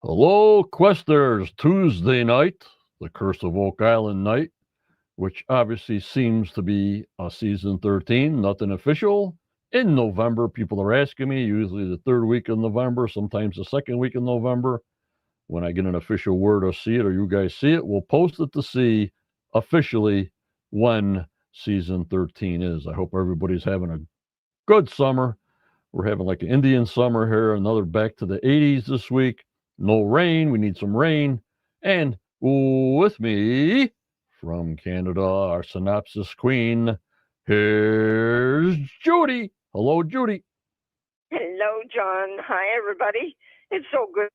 Hello, Questers. Tuesday night, the Curse of Oak Island night, which obviously seems to be a season 13, nothing official. In November, people are asking me, usually the third week of November, sometimes the second week of November. When I get an official word or see it, or you guys see it, we'll post it to see officially when season 13 is. I hope everybody's having a good summer. We're having like an Indian summer here, another back to the 80s this week. No rain. We need some rain. And with me from Canada, our synopsis queen, here's Judy. Hello, Judy. Hello, John. Hi, everybody. It's so good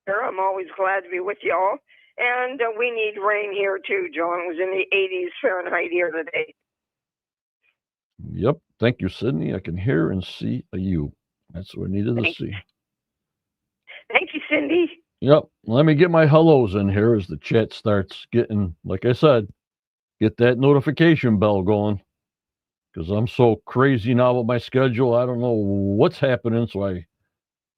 here. I'm always glad to be with y'all. And we need rain here, too, John. It was in the 80s Fahrenheit here today. Yep. Thank you, Sydney. I can hear and see a you. That's what I needed to see. Thank you, Cindy. Yep. Let me get my hellos in here as the chat starts getting, like I said, get that notification bell going. Because I'm so crazy now with my schedule. I don't know what's happening. So I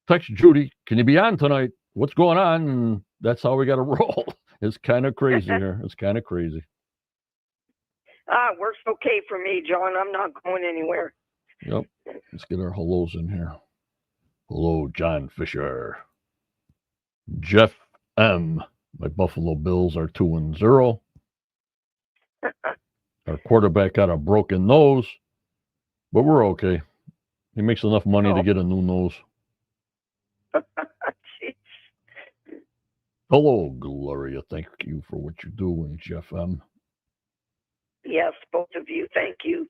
text Judy, can you be on tonight? What's going on? And that's how we got to roll. It's kind of crazy here. It's kind of crazy. It works okay for me, John. I'm not going anywhere. Yep. Let's get our hellos in here. Hello, John Fisher. Jeff M. My Buffalo Bills are 2-0. Our quarterback got a broken nose, but we're okay. He makes enough money to get a new nose. Hello, Gloria. Thank you for what you do, and Jeff M. Yes, both of you. Thank you.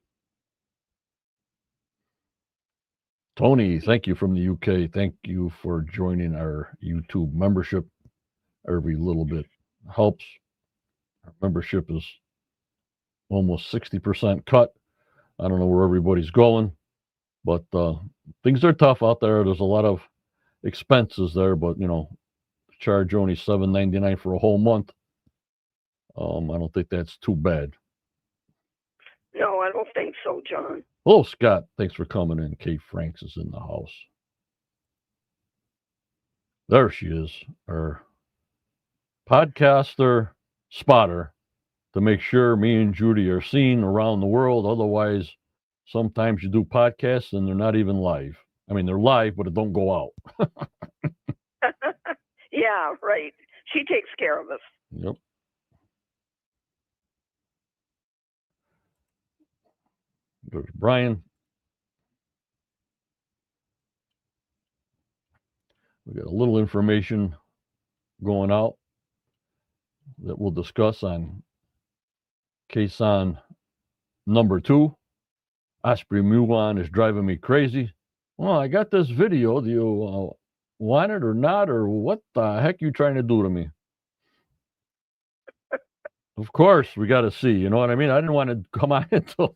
Tony, thank you from the UK. Thank you for joining our YouTube membership. Every little bit helps. Our membership is almost 60% cut. I don't know where everybody's going, but things are tough out there. There's a lot of expenses there, but charge only $7.99 for a whole month. I don't think that's too bad. No, I don't think so, John. Hello, Scott. Thanks for coming in. Kate Franks is in the house. There she is, our podcaster spotter, to make sure me and Judy are seen around the world. Otherwise, sometimes you do podcasts and they're not even live. I mean, they're live, but it don't go out. Yeah, right. She takes care of us. Yep. There's Brian. We got a little information going out that we'll discuss on case on number 2. Osprey Mulan is driving me crazy. Well, I got this video. Do you want it or not? Or what the heck you trying to do to me? Of course, we got to see. You know what I mean? I didn't want to come on until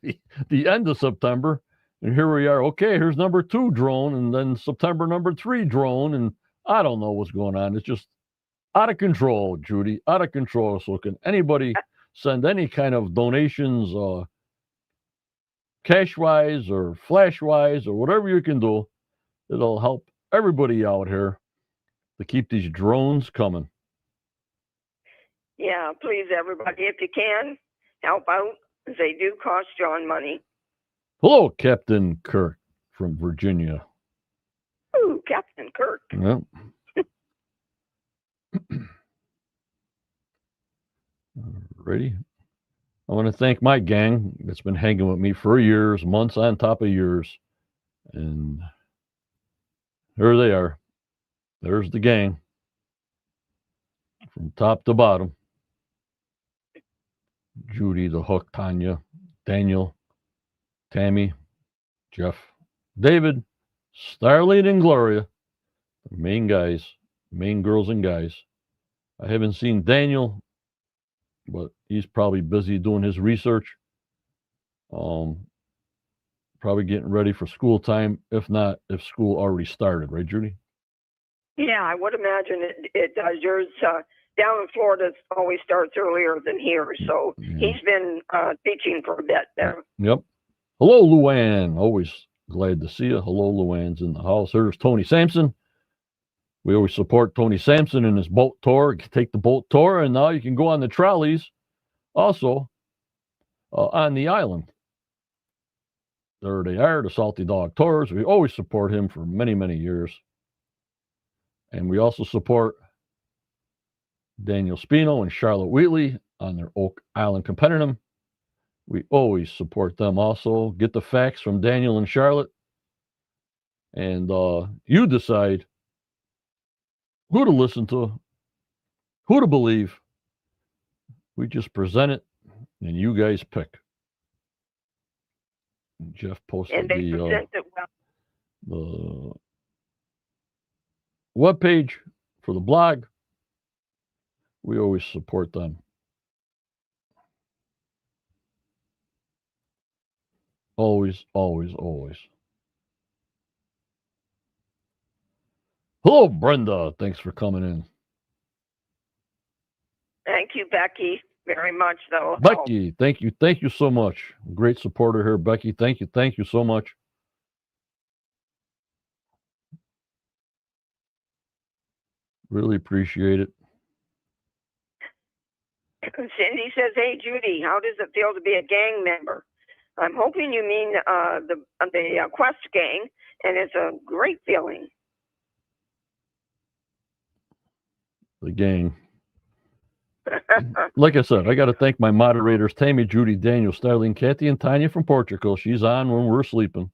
the end of September. And here we are. Okay, here's number 2 drone. And then September number 3 drone. And I don't know what's going on. It's just out of control, Judy. Out of control. So can anybody send any kind of donations, cash-wise or flash-wise or whatever you can do? It'll help everybody out here to keep these drones coming. Yeah, please, everybody, if you can, help out. They do cost John money. Hello, Captain Kirk from Virginia. Ooh, Captain Kirk. Yep. Ready? I want to thank my gang that's been hanging with me for years, months on top of years. And here they are. There's the gang from top to bottom. Judy, the Hook, Tanya, Daniel, Tammy, Jeff, David, Starlight, and Gloria. The main guys, main girls and guys. I haven't seen Daniel, but he's probably busy doing his research. Probably getting ready for school time, if not, if school already started, right, Judy? Yeah, I would imagine it does. Yours down in Florida always starts earlier than here, so he's been teaching for a bit there. Yep. Hello, Luann. Always glad to see you. Hello, Luann's in the house. There's Tony Sampson. We always support Tony Sampson in his boat tour. Take the boat tour, and now you can go on the trolleys also on the island. There they are, the Salty Dog Tours. We always support him for many, many years. And we also support Daniel Spino and Charlotte Wheatley on their Oak Island Compendium. We always support them also. Get the facts from Daniel and Charlotte. And you decide who to listen to, who to believe. We just present it, and you guys pick. And Jeff posted and they present it well. The webpage for the blog. We always support them. Always, always, always. Hello, Brenda. Thanks for coming in. Thank you, Becky, very much. Though, Becky, thank you. Thank you so much. Great supporter here, Becky. Thank you. Thank you so much. Really appreciate it. Cindy says, "Hey, Judy, how does it feel to be a gang member?" I'm hoping you mean the Quest gang, and it's a great feeling. The gang. Like I said, I got to thank my moderators, Tammy, Judy, Daniel, Starling, Kathy, and Tanya from Portugal. She's on when we're sleeping.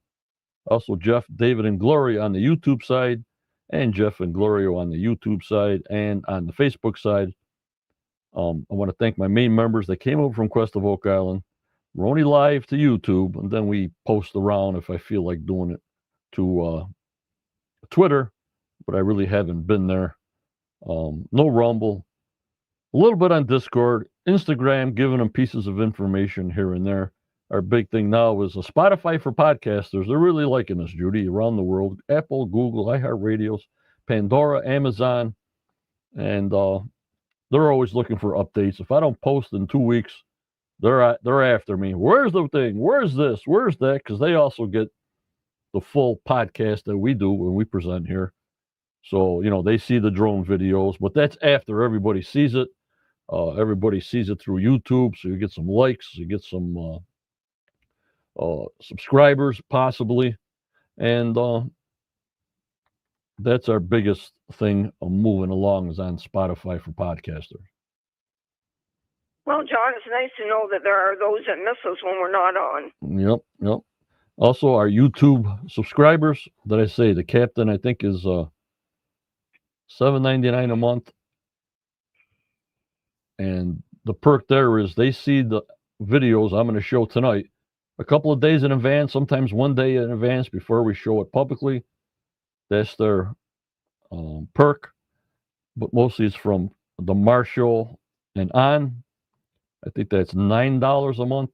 Also, Jeff, David, and Gloria on the YouTube side, and Jeff and Gloria on the YouTube side and on the Facebook side. I want to thank my main members that came over from Quest of Oak Island. We're only live to YouTube, and then we post around if I feel like doing it to Twitter, but I really haven't been there. No Rumble. A little bit on Discord, Instagram, giving them pieces of information here and there. Our big thing now is a Spotify for podcasters. They're really liking us, Judy, around the world. Apple, Google, iHeartRadios, Pandora, Amazon, and they're always looking for updates. If I don't post in 2 weeks, they're after me. Where's the thing? Where's this? Where's that? Because they also get the full podcast that we do when we present here. So, they see the drone videos, but that's after everybody sees it. Everybody sees it through YouTube, so you get some likes, you get some subscribers, possibly. And that's our biggest thing moving along is on Spotify for podcasters. Well, John, it's nice to know that there are those that miss us when we're not on. Yep. Also, our YouTube subscribers, that I say, the captain, I think, is $7.99 a month. And the perk there is they see the videos I'm going to show tonight a couple of days in advance, sometimes 1 day in advance before we show it publicly. That's their perk, but mostly it's from the Marshall and on. I think that's $9 a month.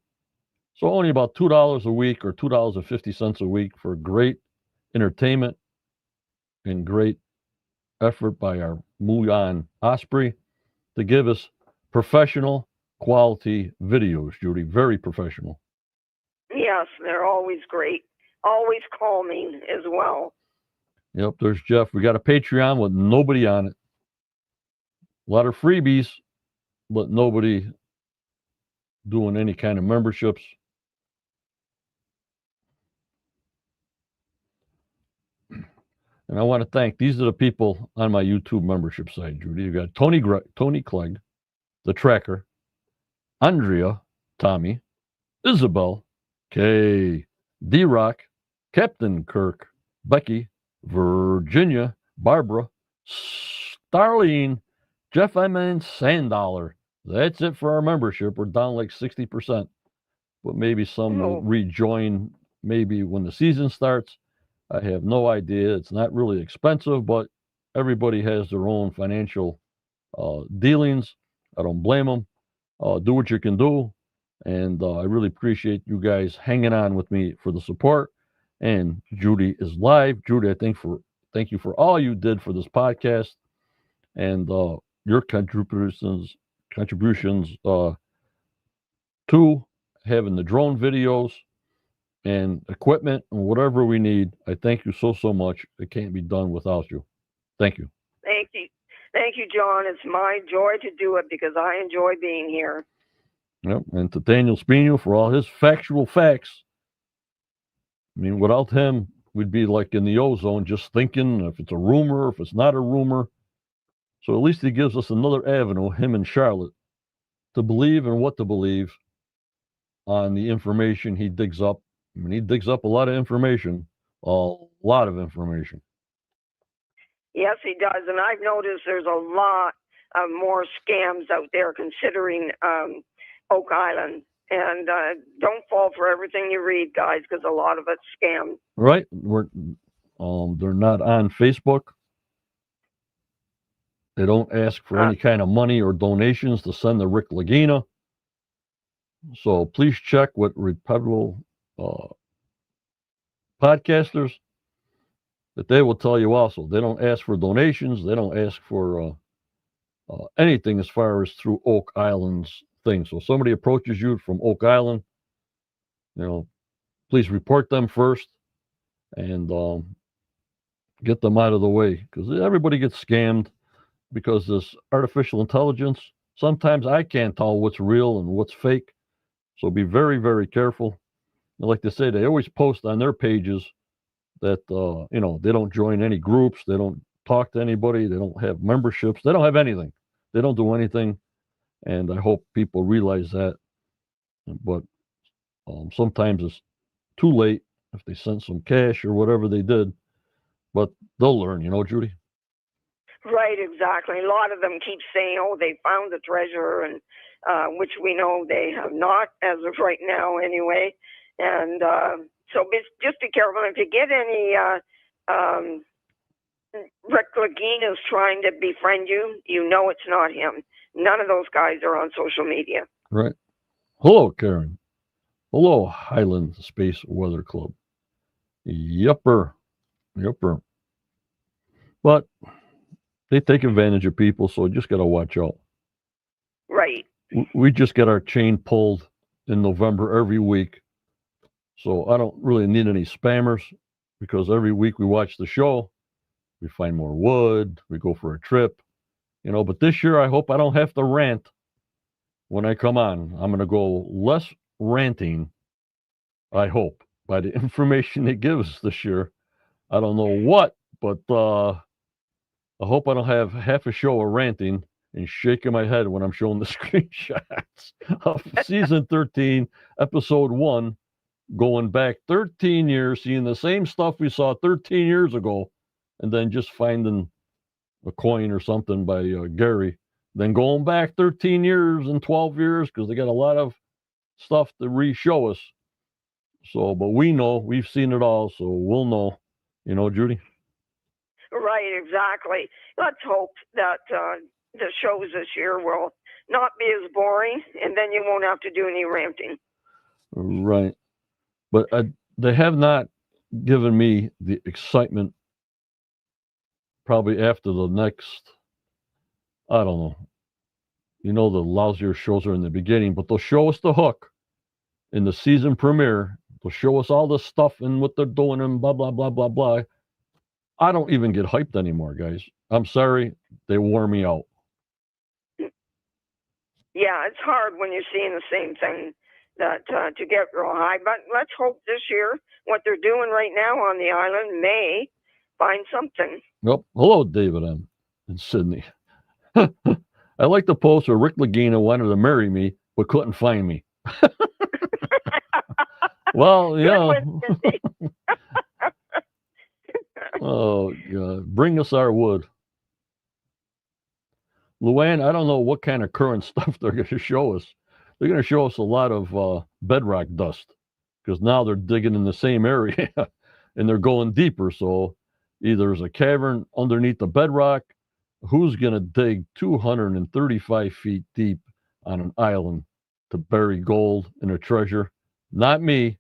So only about $2 a week or $2.50 a week for great entertainment and great effort by our Mulan Osprey to give us professional quality videos, Judy. Very professional. Yes, they're always great. Always calming as well. Yep, there's Jeff. We got a Patreon with nobody on it. A lot of freebies, but nobody doing any kind of memberships. And I want to thank, these are the people on my YouTube membership site, Judy. You got Tony Clegg, the Tracker, Andrea, Tommy, Isabel, Kay, D-Rock, Captain Kirk, Becky, Virginia, Barbara, Starlene, Jeff M. and Sandollar. That's it for our membership. We're down like 60%. But maybe some will rejoin maybe when the season starts. I have no idea. It's not really expensive, but everybody has their own financial dealings. I don't blame them. Do what you can do. And I really appreciate you guys hanging on with me for the support. And Judy is live. Judy, thank you for all you did for this podcast and your contributions to having the drone videos and equipment and whatever we need. I thank you so much. It can't be done without you. Thank you. Thank you, John. It's my joy to do it because I enjoy being here. Yep. And to Daniel Spino for all his factual facts. I mean, without him, we'd be like in the ozone, just thinking if it's a rumor, if it's not a rumor. So at least he gives us another avenue, him and Charlotte, to believe and what to believe on the information he digs up. I mean, he digs up a lot of information, a lot of information. Yes, he does. And I've noticed there's a lot of more scams out there considering Oak Island. And don't fall for everything you read, guys, because a lot of it's scam. Right? They're not on Facebook. They don't ask for any kind of money or donations to send to Rick Lagina. So please check with reputable podcasters that they will tell you also. They don't ask for donations. They don't ask for anything as far as through Oak Island's thing. So if somebody approaches you from Oak Island, please report them first and get them out of the way because everybody gets scammed because this artificial intelligence, sometimes I can't tell what's real and what's fake. So be very, very careful. And like they say, they always post on their pages that, they don't join any groups. They don't talk to anybody. They don't have memberships. They don't have anything. They don't do anything. And I hope people realize that. But sometimes it's too late if they sent some cash or whatever they did. But they'll learn, Judy. Right, exactly. A lot of them keep saying, oh, they found the treasure, and which we know they have not as of right now anyway. And so just be careful. If you get any Rick Lagina's trying to befriend you, it's not him. None of those guys are on social media. Right. Hello, Karen. Hello, Highland Space Weather Club. Yupper. But they take advantage of people, so you just got to watch out. Right. We just get our chain pulled in November every week. So I don't really need any spammers because every week we watch the show, we find more wood, we go for a trip, but this year I hope I don't have to rant when I come on. I'm going to go less ranting, I hope, by the information it gives this year. I don't know what, but I hope I don't have half a show of ranting and shaking my head when I'm showing the screenshots of season 13, episode 1, going back 13 years, seeing the same stuff we saw 13 years ago, and then just finding a coin or something by Gary. Then going back 13 years and 12 years because they got a lot of stuff to re-show us. So, but we know, we've seen it all, so we'll know. Judy? Right, exactly. Let's hope that the shows this year will not be as boring, and then you won't have to do any ranting. Right. But they have not given me the excitement probably after the next, I don't know. The lousier shows are in the beginning, but they'll show us the hook in the season premiere. They'll show us all this stuff and what they're doing and blah, blah, blah, blah, blah. I don't even get hyped anymore, guys. I'm sorry. They wore me out. Yeah, it's hard when you're seeing the same thing that to get real high. But let's hope this year what they're doing right now on the island may find something. Nope. Hello, David M. in Sydney. I like the post where Rick Lagina wanted to marry me but couldn't find me. Well, oh, God. Bring us our wood. Luann, I don't know what kind of current stuff they're going to show us. They're going to show us a lot of bedrock dust because now they're digging in the same area and they're going deeper. So either there's a cavern underneath the bedrock. Who's going to dig 235 feet deep on an island to bury gold and a treasure? Not me.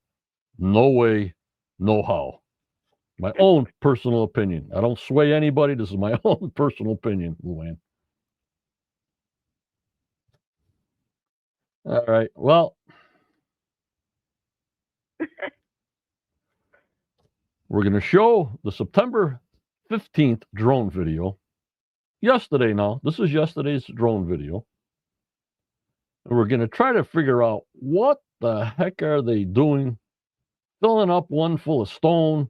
No way, no how. My own personal opinion. I don't sway anybody. This is my own personal opinion, Luann. All right. Well, we're going to show the September 15th drone video. yesterday now. This is yesterday's drone video. And we're going to try to figure out what the heck are they doing, filling up one full of stone,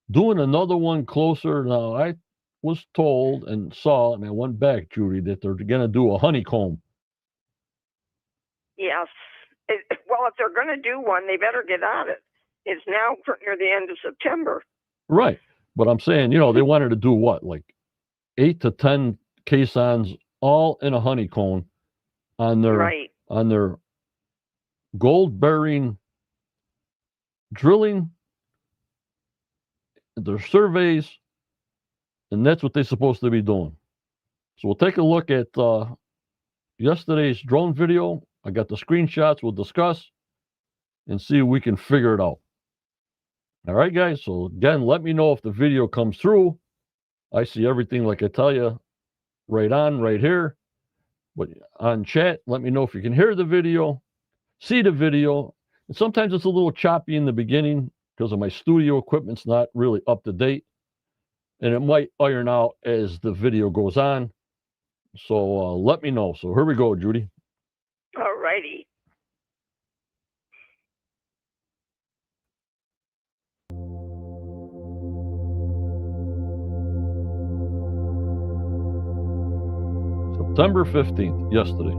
doing another one closer. Now, I was told and saw, and I went back, Judy, that they're going to do a honeycomb. Yes. Well, if they're going to do one, they better get at it. It's now near the end of September. Right. But I'm saying, they wanted to do what, like 8 to 10 caissons all in a honeycomb on their gold bearing drilling, their surveys, and that's what they're supposed to be doing. So we'll take a look at yesterday's drone video. I got the screenshots. We'll discuss and see if we can figure it out. All right, guys. So again, let me know if the video comes through. I see everything like I tell you right here. But on chat, let me know if you can hear the video, see the video. And sometimes it's a little choppy in the beginning because of my studio equipment's not really up to date. And it might iron out as the video goes on. So let me know. So here we go, Judy. All righty. September 15th, yesterday.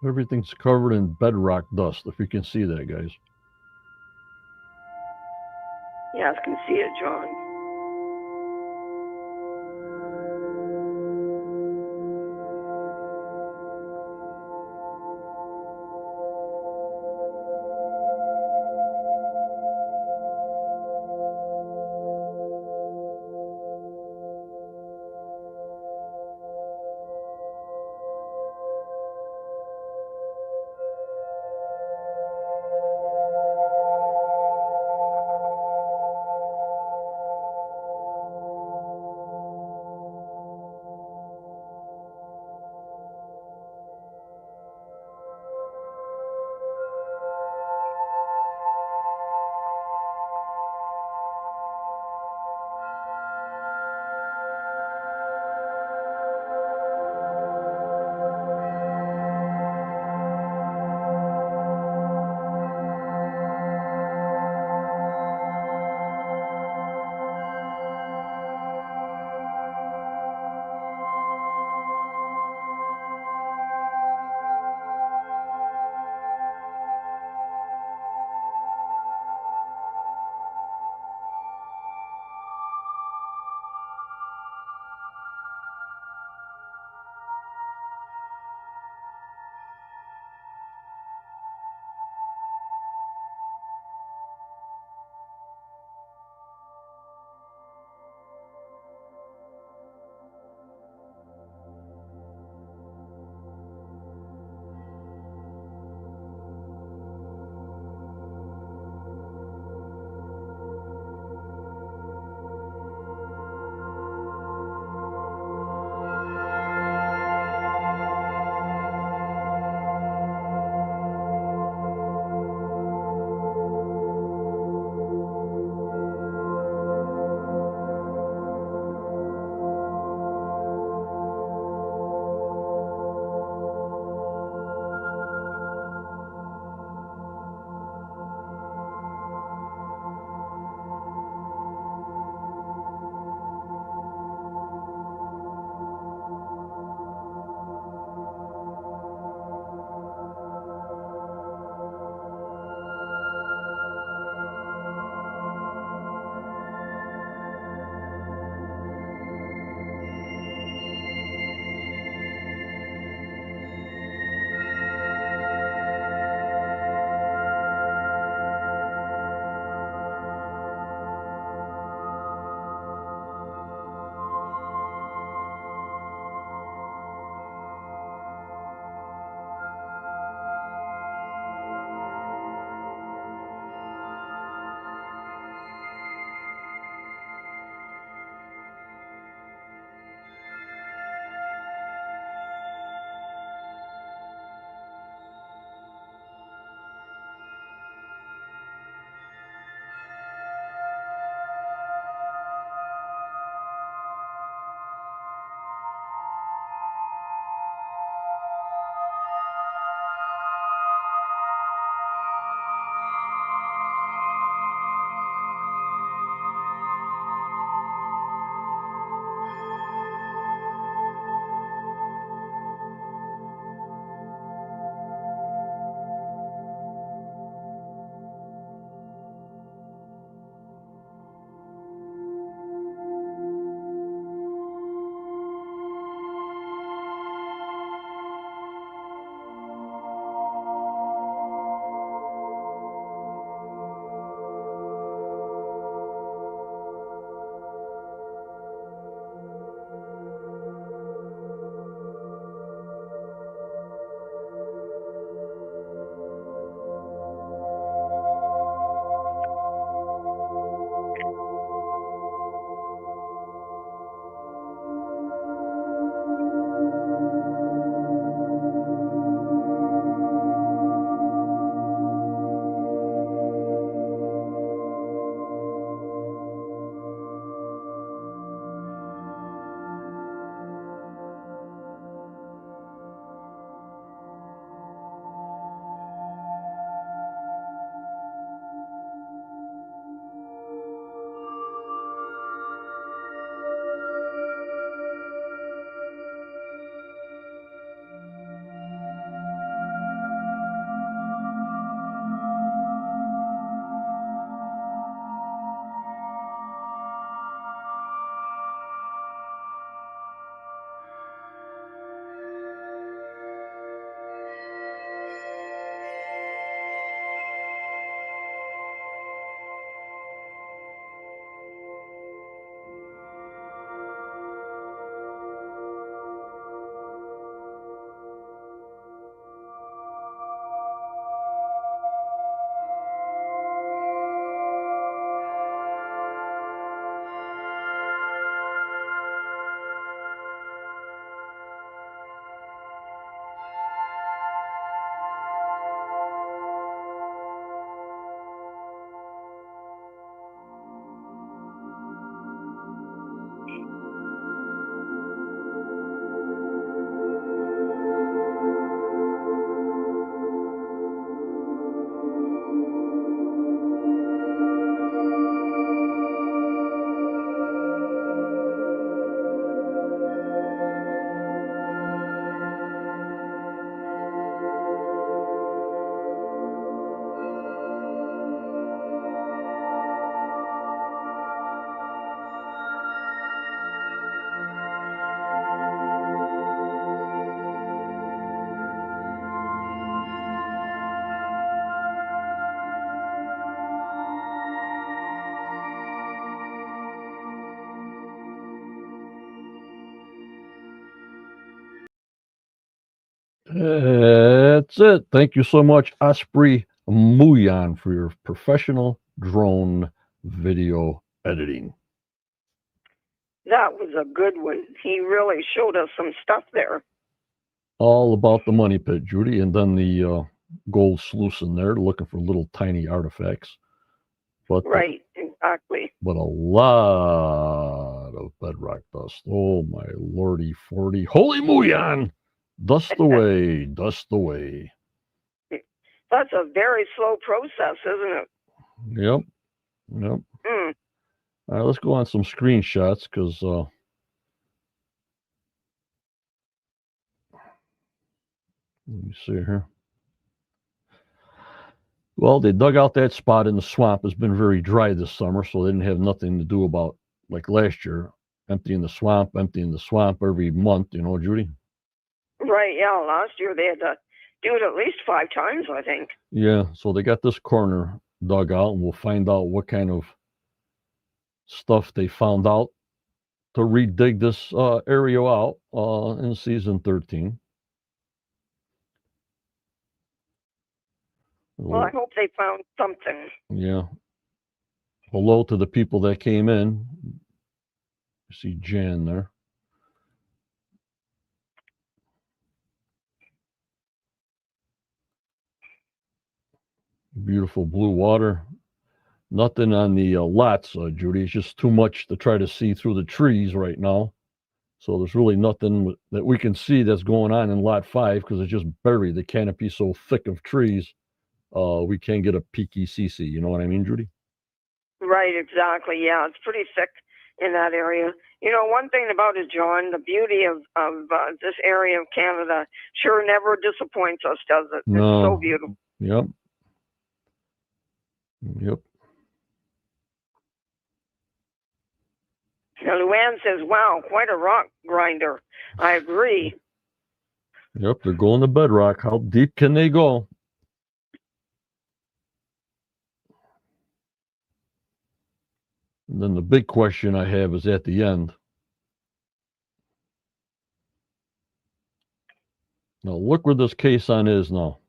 Everything's covered in bedrock dust, if you can see that, guys. Yes, can see it, John. That's it. Thank you so much, Osprey Muyan, for your professional drone video editing. That was a good one. He really showed us some stuff there. All about the money pit, Judy, and then the gold sluice in there, looking for little tiny artifacts. But Right, exactly. But a lot of bedrock dust. Oh my lordy 40. Holy Muyan! Dust away, dust away. That's a very slow process, isn't it? Yep. Mm. All right, let's go on some screenshots because let me see here. Well, they dug out that spot in the swamp. It's been very dry this summer, so they didn't have nothing to do about like last year, emptying the swamp every month, you know, Judy? Right, yeah. Last year they had to do it at least 5 times, I think. Yeah, so they got this corner dug out, and we'll find out what kind of stuff they found out to redig this area out in season 13. Well, I hope they found something. Yeah. Hello to the people that came in. You see Jan there. Beautiful blue water. Nothing on the lots, Judy. It's just too much to try to see through the trees right now. So there's really nothing that we can see that's going on in lot 5 because it's just buried. The canopy's so thick of trees, we can't get a peeky CC. You know what I mean, Judy? Right, exactly. Yeah, it's pretty thick in that area. You know, one thing about it, John, the beauty of this area of Canada sure never disappoints us, does it? No. It's so beautiful. Yep. Now, Luann says, wow, quite a rock grinder. I agree. Yep, they're going to bedrock. How deep can they go? And then the big question I have is at the end. Now, look where this caisson is now.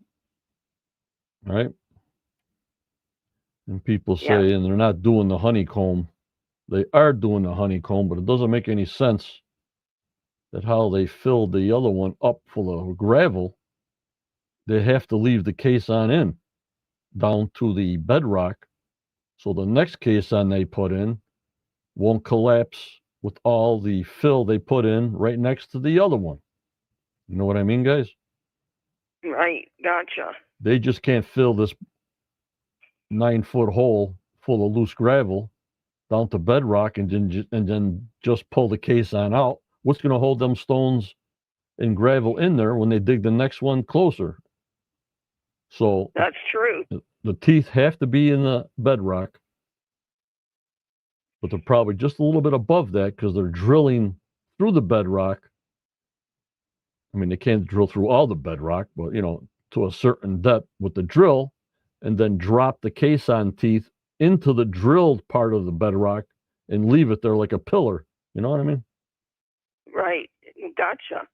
Right? And people say, and they're not doing the honeycomb. They are doing the honeycomb, but it doesn't make any sense that how they filled the other one up full of gravel, they have to leave the caisson in down to the bedrock. So the next caisson they put in won't collapse with all the fill they put in right next to the other one. You know what I mean, guys? Right, gotcha. They just can't fill this 9-foot hole full of loose gravel down to bedrock and then just pull the caisson out. What's going to hold them stones and gravel in there when they dig the next one closer? So that's true. The teeth have to be in the bedrock, but they're probably just a little bit above that because they're drilling through the bedrock. I mean, they can't drill through all the bedrock, but, you know, to a certain depth with the drill, and then drop the caisson teeth into the drilled part of the bedrock and leave it there like a pillar. You know what I mean? Right. Gotcha.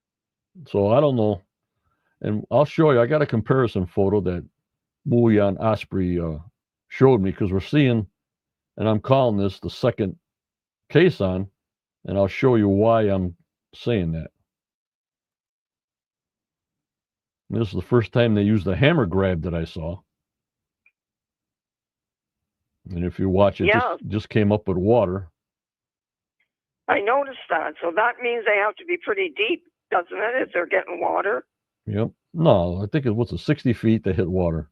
So I don't know. And I'll show you. I got a comparison photo that Muyan Osprey showed me because we're seeing, and I'm calling this the second caisson, and I'll show you why I'm saying that. And this is the first time they used the hammer grab that I saw. And if you watch it, just came up with water. I noticed that. So that means they have to be pretty deep, doesn't it, if they're getting water? Yep. No, I think it was 60 feet they hit water.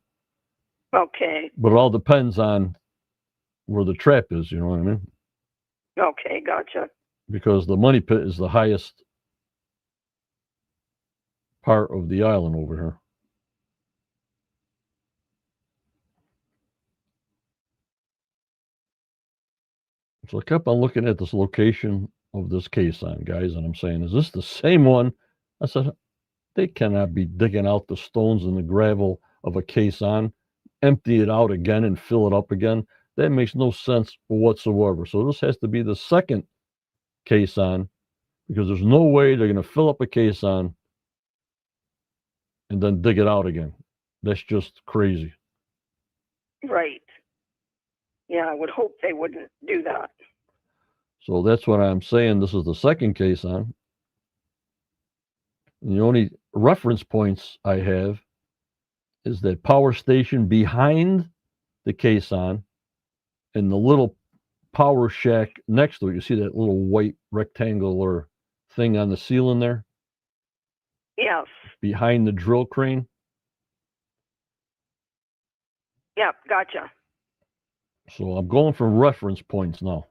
Okay. But it all depends on where the trap is, you know what I mean? Okay, gotcha. Because the money pit is the highest part of the island over here. So I kept on looking at this location of this caisson, guys, and I'm saying, is this the same one? I said, they cannot be digging out the stones and the gravel of a caisson, empty it out again and fill it up again. That makes no sense whatsoever. So this has to be the second caisson because there's no way they're going to fill up a caisson and then dig it out again. That's just crazy. Right. Yeah, I would hope they wouldn't do that. So that's what I'm saying. This is the second caisson. And the only reference points I have is that power station behind the caisson and the little power shack next to it. You see that little white rectangular thing on the ceiling there? Yes. Behind the drill crane? Yep, gotcha. So I'm going for reference points now.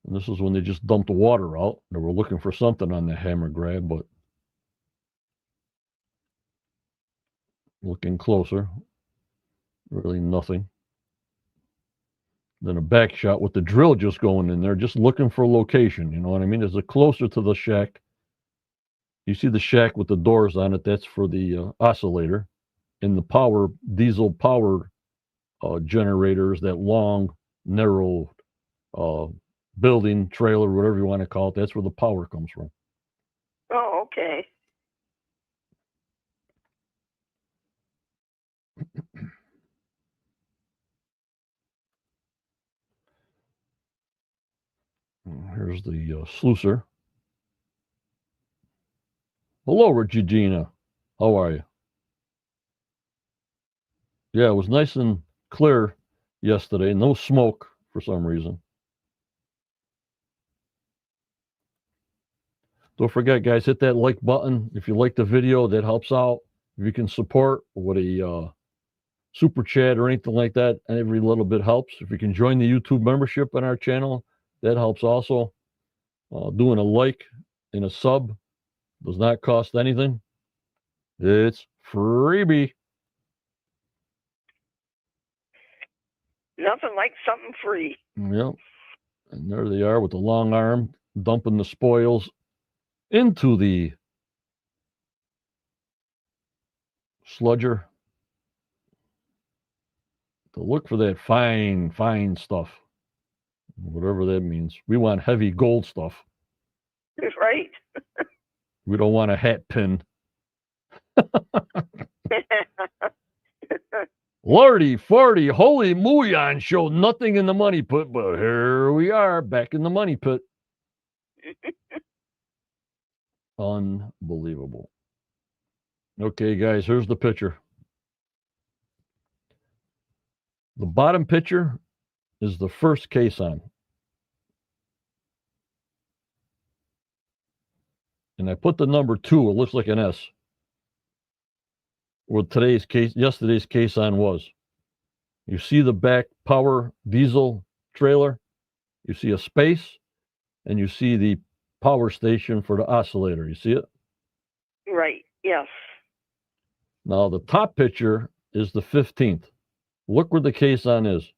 And this is when they just dumped the water out. They were looking for something on the hammer grab, but looking closer, really nothing. Then a back shot with the drill just going in there, just looking for location. You know what I mean? As it closer to the shack, you see the shack with the doors on it. That's for the oscillator. And the diesel power generators, that long, narrow building, trailer, whatever you want to call it. That's where the power comes from. Oh, okay. Here's the sluicer. Hello, Regina. How are you? Yeah, it was nice and clear yesterday. No smoke for some reason. Don't forget, guys, hit that like button. If you like the video, that helps out. If you can support with a super chat or anything like that, every little bit helps. If you can join the YouTube membership on our channel, that helps also. Doing a like and a sub does not cost anything. It's freebie. Nothing like something free. Yep. And there they are with the long arm dumping the spoils into the sludger to look for that fine, fine stuff. Whatever that means. We want heavy gold stuff. Right. We don't want a hat pin. Lordy, 40, holy Muyan showed nothing in the money pit, but here we are back in the money pit. Unbelievable. Okay, guys, here's the picture. The bottom picture is the first caisson. And I put the number 2, it looks like an S. What yesterday's caisson was. You see the back power diesel trailer, you see a space, and you see the power station for the oscillator. You see it? Right, yes. Now, the top picture is the 15th. Look where the caisson is.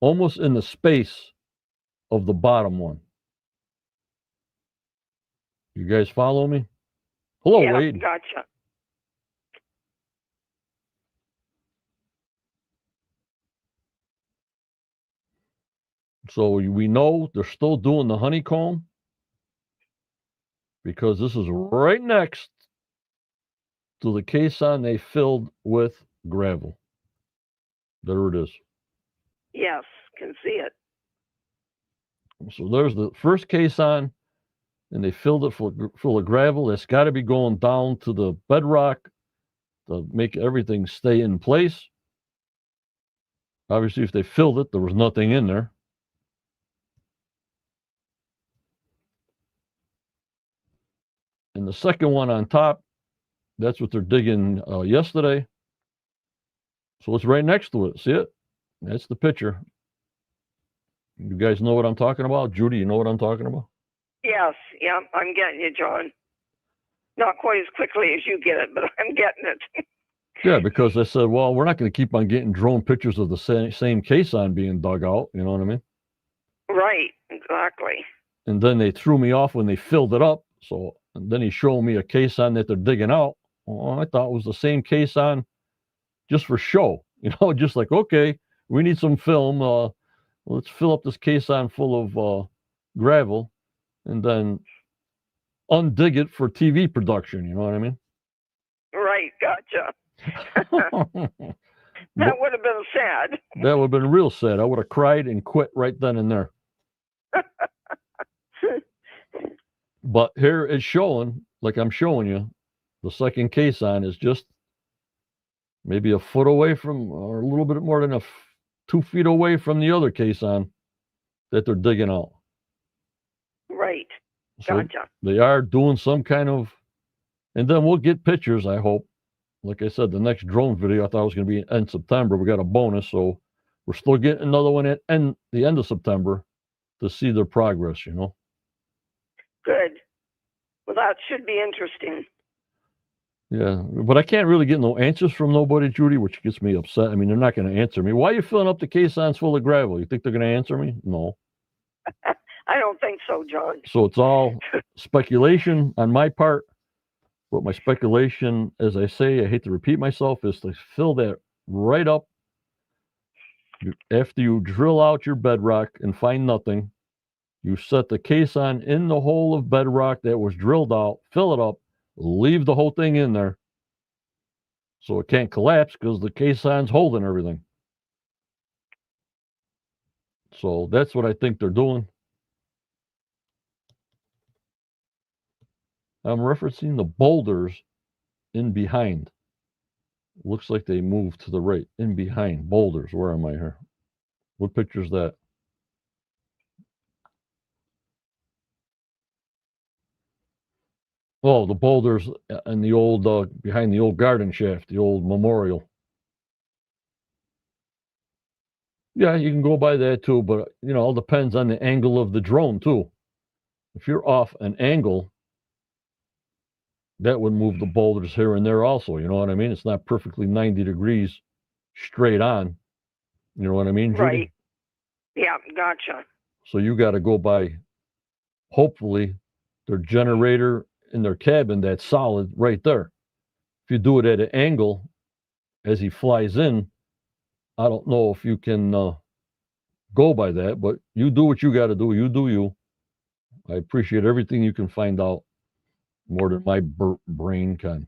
Almost in the space of the bottom one. You guys follow me? Hello, Yeah, Wade. gotcha. So we know they're still doing the honeycomb because this is right next to the caisson they filled with gravel. There it is. Yes, can see it. So there's the first caisson, and they filled it full of gravel. That's got to be going down to the bedrock to make everything stay in place. Obviously, if they filled it, there was nothing in there. And the second one on top, that's what they're digging yesterday. So it's right next to it. See it? That's the picture. You guys know what I'm talking about? Judy, you know what I'm talking about? Yes, yeah, I'm getting you, John. Not quite as quickly as you get it, but I'm getting it. Yeah, because I said, well, we're not going to keep on getting drone pictures of the same caisson being dug out. You know what I mean? Right, exactly. And then they threw me off when they filled it up. So and then he showed me a caisson that they're digging out. Well, I thought it was the same caisson just for show. You know, just like, okay, we need some film. Let's fill up this caisson full of gravel. And then undig it for TV production. You know what I mean? Right, gotcha. That would have been sad. That would have been real sad. I would have cried and quit right then and there. But here it's showing, like I'm showing you, the second caisson is just maybe a foot away from, or a little bit more than 2 feet away from the other caisson that they're digging out. Right. So Gotcha. they are doing some kind of, and then we'll get pictures, I hope. Like I said, the next drone video I thought was going to be in September. We got a bonus, so we're still getting another one at the end of September to see their progress, you know. Good. Well, that should be interesting. Yeah, but I can't really get no answers from nobody, Judy, which gets me upset. I mean, they're not going to answer me. Why are you filling up the caissons full of gravel? You think they're going to answer me? No. I don't think so, John. So it's all speculation on my part. But my speculation, as I say, I hate to repeat myself, is to fill that right up. After you drill out your bedrock and find nothing, you set the caisson in the hole of bedrock that was drilled out, fill it up, leave the whole thing in there so it can't collapse because the caisson's holding everything. So that's what I think they're doing. I'm referencing the boulders in behind. Looks like they moved to the right. In behind. Boulders. Where am I here? What picture is that? Oh, the boulders in the old, behind the old garden shaft, the old memorial. Yeah, you can go by that too, but you know, it all depends on the angle of the drone too. If you're off an angle, that would move the boulders here and there also. You know what I mean? It's not perfectly 90 degrees straight on. You know what I mean, Judy? Right. Yeah, gotcha. So you got to go by, hopefully, their generator in their cabin that's solid right there. If you do it at an angle as he flies in, I don't know if you can go by that, but you do what you got to do. You do you. I appreciate everything you can find out more than my brain can.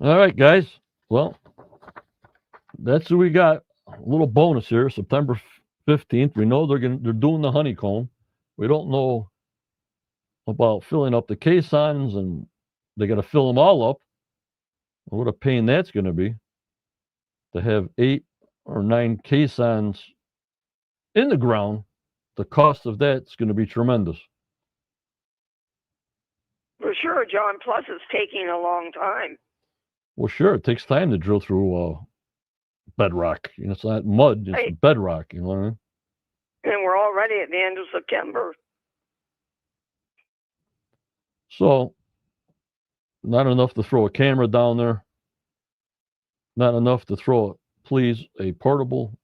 All right, guys. Well, that's what we got. A little bonus here, September 15th. We know they're doing the honeycomb. We don't know about filling up the caissons, and they got to fill them all up. What a pain that's going to be to have 8 or 9 caissons in the ground. The cost of that's going to be tremendous. For sure, John. Plus, it's taking a long time. Well, sure, it takes time to drill through bedrock. You know, it's not mud; it's Right. bedrock. You know what I mean? And we're already at the end of September. So, not enough to throw a camera down there. Not enough to throw, please, a portable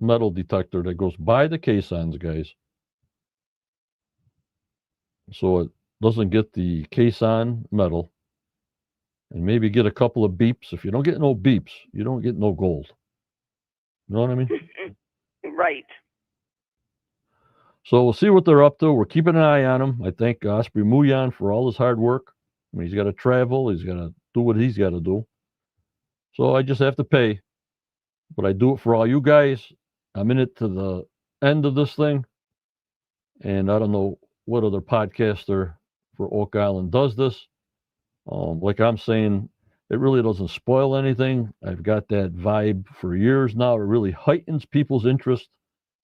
metal detector that goes by the caissons, guys. So it doesn't get the caisson metal. And maybe get a couple of beeps. If you don't get no beeps, you don't get no gold. You know what I mean? Right. So we'll see what they're up to. We're keeping an eye on them. I thank Osprey Muyan for all his hard work. I mean, he's got to travel. He's got to do what he's got to do. So I just have to pay. But I do it for all you guys. I'm in it to the end of this thing. And I don't know what other podcaster for Oak Island does this. Like I'm saying, it really doesn't spoil anything. I've got that vibe for years now. It really heightens people's interest.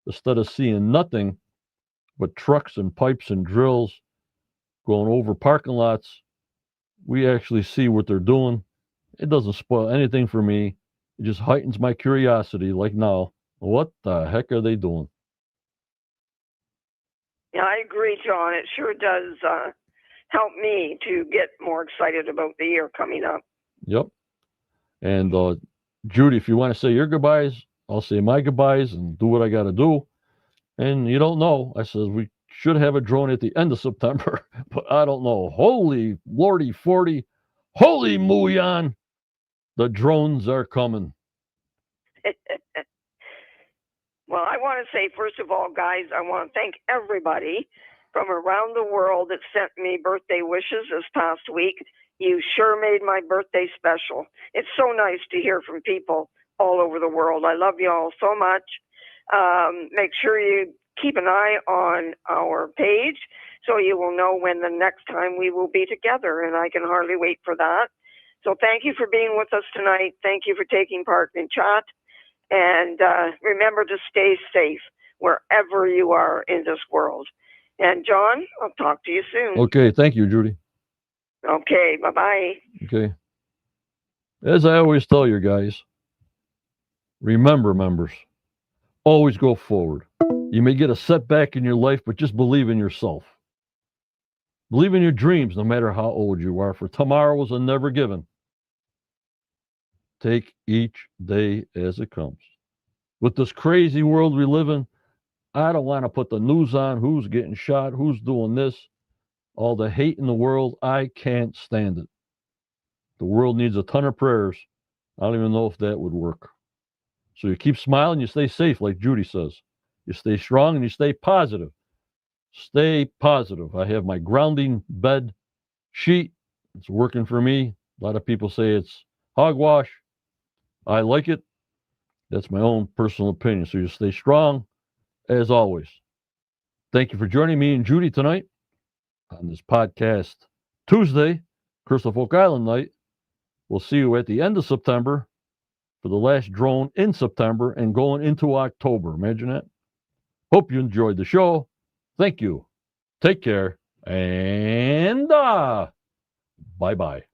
Instead of seeing nothing but trucks and pipes and drills going over parking lots, we actually see what they're doing. It doesn't spoil anything for me. It just heightens my curiosity, like now. What the heck are they doing? Yeah, I agree, John. It sure does help me to get more excited about the year coming up. Yep. And Judy, if you want to say your goodbyes, I'll say my goodbyes and do what I got to do. And you don't know. I said we should have a drone at the end of September, but I don't know. Holy lordy 40. Holy Muyan. The drones are coming. Well, Well, I want to say, first of all, guys, I want to thank everybody from around the world that sent me birthday wishes this past week. You sure made my birthday special. It's so nice to hear from people all over the world. I love you all so much. Make sure you keep an eye on our page so you will know when the next time we will be together, and I can hardly wait for that. So thank you for being with us tonight. Thank you for taking part in chat. And remember to stay safe wherever you are in this world. And John, I'll talk to you soon. Okay, thank you, Judy. Okay, bye-bye. Okay. As I always tell you guys, remember, members, always go forward. You may get a setback in your life, but just believe in yourself. Believe in your dreams, no matter how old you are, for tomorrow is a never given. Take each day as it comes. With this crazy world we live in, I don't want to put the news on who's getting shot, who's doing this, all the hate in the world. I can't stand it. The world needs a ton of prayers. I don't even know if that would work. So you keep smiling, you stay safe, like Judy says. You stay strong and you stay positive. Stay positive. I have my grounding bed sheet. It's working for me. A lot of people say it's hogwash. I like it. That's my own personal opinion. So you stay strong, as always. Thank you for joining me and Judy tonight on this podcast Tuesday, Curse of Oak Island night. We'll see you at the end of September for the last drone in September and going into October. Imagine that. Hope you enjoyed the show. Thank you. Take care. And bye-bye.